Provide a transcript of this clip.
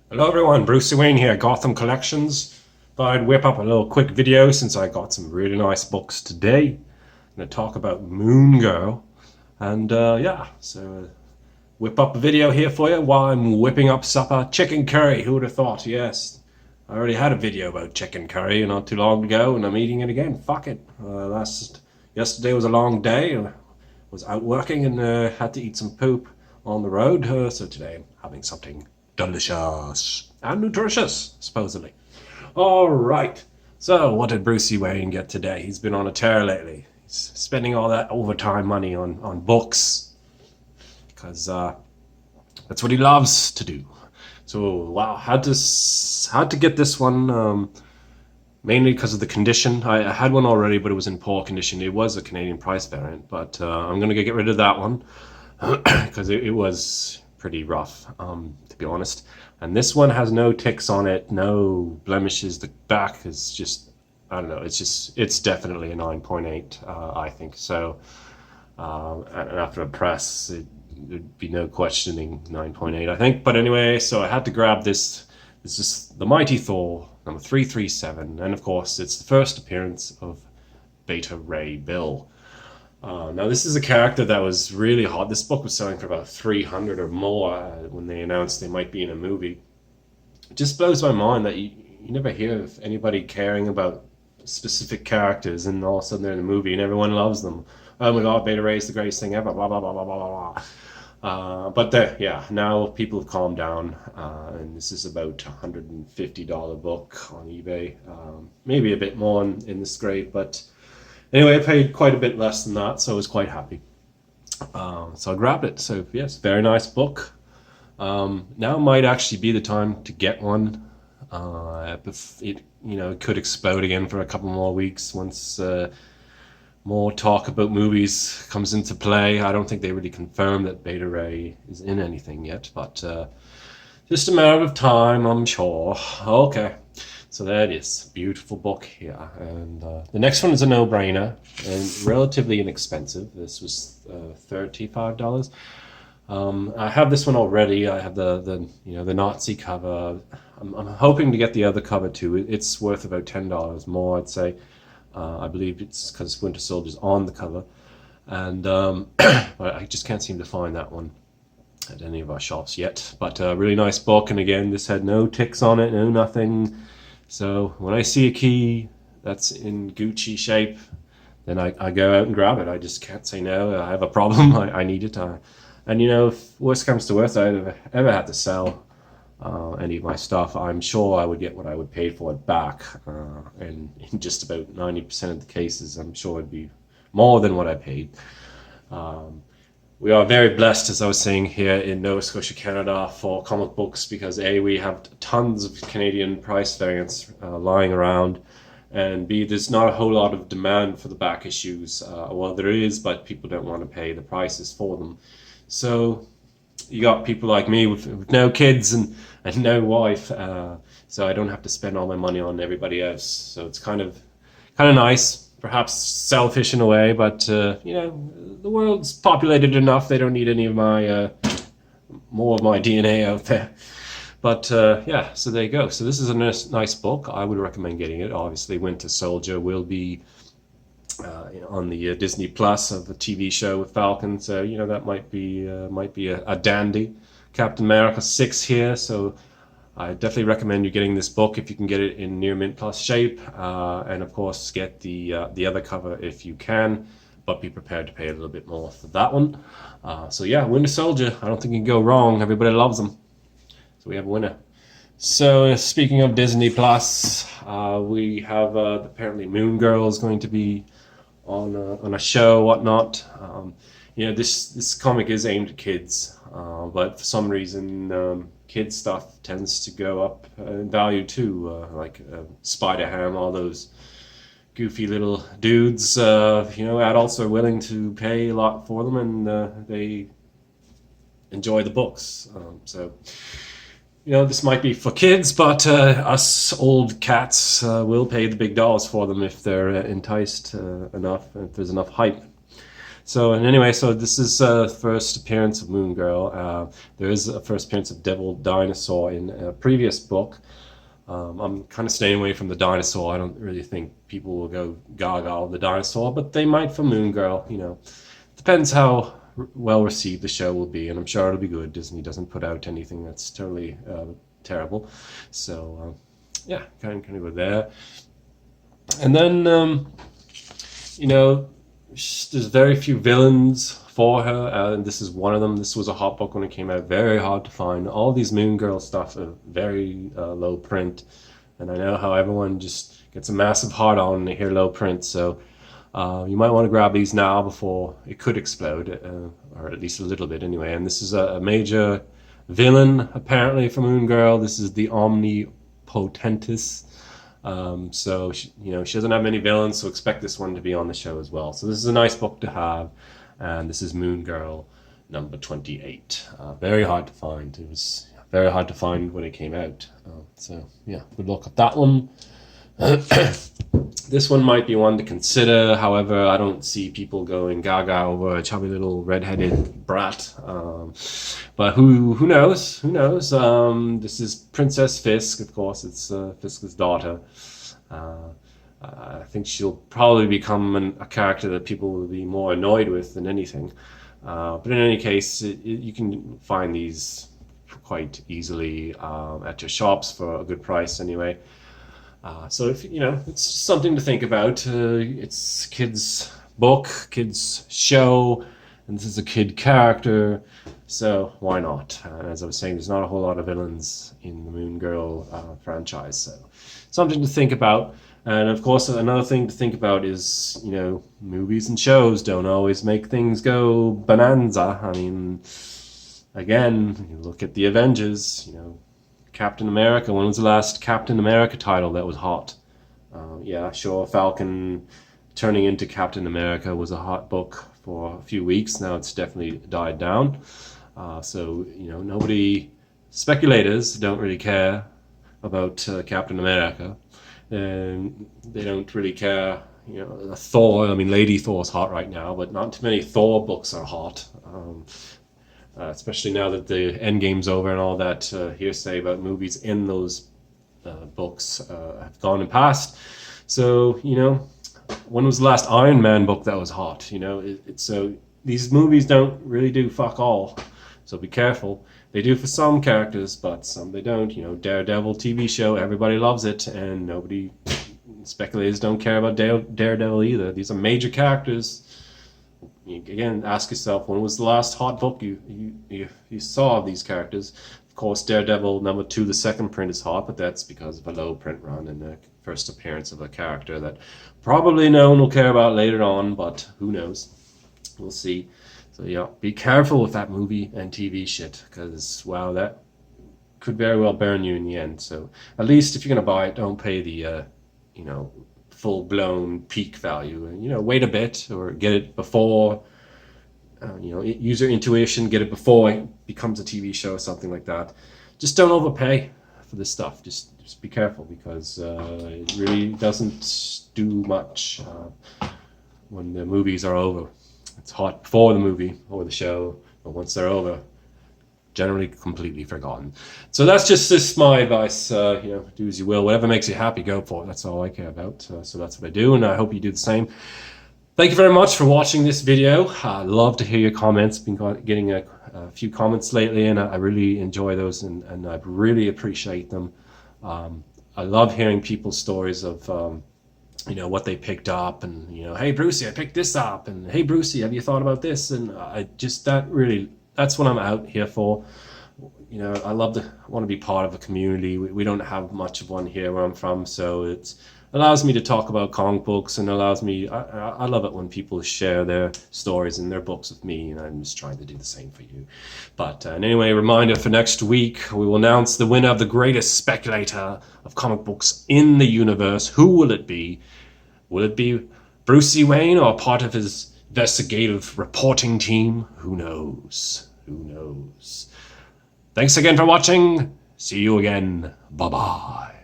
Hello everyone, Bruce Wayne here, Gotham Collections. Thought I'd whip up a little quick video since I got some really nice books today. I'm going to talk about Moon Girl. And whip up a video here for you while I'm whipping up supper. Chicken curry, who would have thought? Yes, I already had a video about chicken curry not too long ago and I'm eating it again. Fuck it. Yesterday was a long day. I was out working and had to eat some poop on the road. So today I'm having something delicious and nutritious, supposedly. All right. So, what did Brucey Wayne get today? He's been on a tear lately. He's spending all that overtime money on books because that's what he loves to do. So, wow, had to get this one mainly because of the condition. I had one already, but it was in poor condition. It was a Canadian price variant, but I'm gonna get rid of that one because it was pretty rough, to be honest. And this one has no ticks on it, no blemishes. The back is just, I don't know, it's definitely a 9.8, I think. So, and after a press, there'd be no questioning 9.8, I think. But anyway, so I had to grab this. This is the Mighty Thor, number 337. And of course, it's the first appearance of Beta Ray Bill. Now, this is a character that was really hot. This book was selling for about 300 or more when they announced they might be in a movie. It just blows my mind that you never hear of anybody caring about specific characters, and all of a sudden they're in a movie and everyone loves them. Oh my god, Beta Ray is the greatest thing ever, blah, blah, blah, blah, blah, blah, blah. Now people have calmed down, and this is about a $150 book on eBay. Maybe a bit more in this grade, but anyway, I paid quite a bit less than that, so I was quite happy. So I grabbed it. So yes, very nice book. Now might actually be the time to get one. It could explode again for a couple more weeks once more talk about movies comes into play. I don't think they really confirmed that Beta Ray is in anything yet, but just a matter of time, I'm sure. Okay. So there it is, beautiful book here, and the next one is a no-brainer and relatively inexpensive. This was $35. I have this one already. I have the Nazi cover. I'm hoping to get the other cover too. It's worth about $10 more, I'd say. I believe it's because Winter Soldier's on the cover, and but I just can't seem to find that one at any of our shops yet. But a really nice book, and again, this had no ticks on it, no nothing. So when I see a key that's in Gucci shape, then I go out and grab it. I just can't say no. I have a problem. I need it. And if worst comes to worst, I ever had to sell any of my stuff, I'm sure I would get what I would pay for it back. And in just about 90% of the cases, I'm sure it'd be more than what I paid. We are very blessed, as I was saying, here in Nova Scotia, Canada, for comic books because A, we have tons of Canadian price variants lying around, and B, there's not a whole lot of demand for the back issues. Well, there is, but people don't want to pay the prices for them. So you got people like me with no kids and no wife, so I don't have to spend all my money on everybody else. So it's kind of nice. Perhaps selfish in a way, but the world's populated enough. They don't need any of my more of my DNA out there. But so there you go. So this is a nice book. I would recommend getting it. Obviously, Winter Soldier will be on the Disney Plus of the TV show with Falcon. So that might be a dandy. Captain America 6 here. So I definitely recommend you getting this book if you can get it in near mint plus shape, and of course get the other cover if you can, but be prepared to pay a little bit more for that one. So yeah, Winter Soldier, I don't think you can go wrong. Everybody loves them, so we have a winner. So speaking of Disney Plus, we have apparently Moon Girl is going to be on a show, whatnot. This comic is aimed at kids, but for some reason kids stuff tends to go up in value too, like Spider-Ham, all those goofy little dudes. Adults are willing to pay a lot for them, and they enjoy the books. This might be for kids, but us old cats will pay the big dollars for them if they're enticed enough, if there's enough hype. So, and anyway, so this is first appearance of Moon Girl. There is a first appearance of Devil Dinosaur in a previous book. I'm kind of staying away from the dinosaur. I don't really think people will go gaga over the dinosaur, but they might for Moon Girl. Depends how well received the show will be, and I'm sure it'll be good. Disney doesn't put out anything that's totally terrible. So, yeah, kind of go there. And then, there's very few villains for her, and this is one of them. This was a hot book when it came out, very hard to find. All these Moon Girl stuff are very low print, and I know how everyone just gets a massive hard on when they hear low print, so you might want to grab these now before it could explode, or at least a little bit anyway. And this is a major villain apparently for Moon Girl. This is the Omnipotentus. So she doesn't have many villains, so expect this one to be on the show as well. So this is a nice book to have, and this is Moon Girl number 28. Very hard to find. It was very hard to find when it came out. So yeah, good luck at that one. This one might be one to consider. However, I don't see people going gaga over a chubby little redheaded brat. But who knows? Who knows? This is Princess Fisk, of course. It's Fisk's daughter. I think she'll probably become a character that people will be more annoyed with than anything. But in any case, you can find these quite easily at your shops for a good price anyway. So if it's something to think about. It's kids' book, kids' show, and this is a kid character, so why not? As I was saying, there's not a whole lot of villains in the Moon Girl franchise, so something to think about. And of course, another thing to think about is, movies and shows don't always make things go bonanza. I mean, again, you look at the Avengers, Captain America. When was the last Captain America title that was hot? Yeah, sure, Falcon turning into Captain America was a hot book for a few weeks. Now it's definitely died down. So, speculators don't really care about Captain America. And they don't really care, Thor. I mean, Lady Thor's hot right now, but not too many Thor books are hot. Especially now that the Endgame's over and all that hearsay about movies in those books have gone and passed. So, when was the last Iron Man book that was hot? So these movies don't really do fuck all. So be careful. They do for some characters, but some they don't. Daredevil TV show, everybody loves it, and speculators don't care about Daredevil either. These are major characters. Again, ask yourself, when was the last hot book you saw of these characters? Of course, Daredevil number 2, the second print is hot, but that's because of a low print run and the first appearance of a character that probably no one will care about later on, but who knows? We'll see. So yeah, be careful with that movie and TV shit, because wow, that could very well burn you in the end. So at least if you're gonna buy it, don't pay the full-blown peak value, and wait a bit or get it before use your intuition, get it before it becomes a TV show or something like that. Just don't overpay for this stuff. Just be careful, because it really doesn't do much when the movies are over. It's hot before the movie or the show, but once they're over, generally completely forgotten. So that's just my advice. Do as you will. Whatever makes you happy, go for it. That's all I care about. So that's what I do, and I hope you do the same. Thank you very much for watching this video. I love to hear your comments. Been getting a few comments lately, and I really enjoy those, and I really appreciate them. I love hearing people's stories of what they picked up, and hey Brucey, I picked this up, and hey Brucey, have you thought about this? And that's what I'm out here for. I want to be part of a community. We don't have much of one here where I'm from, so it allows me to talk about comic books, and allows me, I love it when people share their stories and their books with me, and I'm just trying to do the same for you. But anyway, reminder for next week, we will announce the winner of the greatest speculator of comic books in the universe. Who will it be? Will it be Brucey Wayne, or part of his investigative reporting team? Who knows? Who knows? Thanks again for watching. See you again. Bye-bye.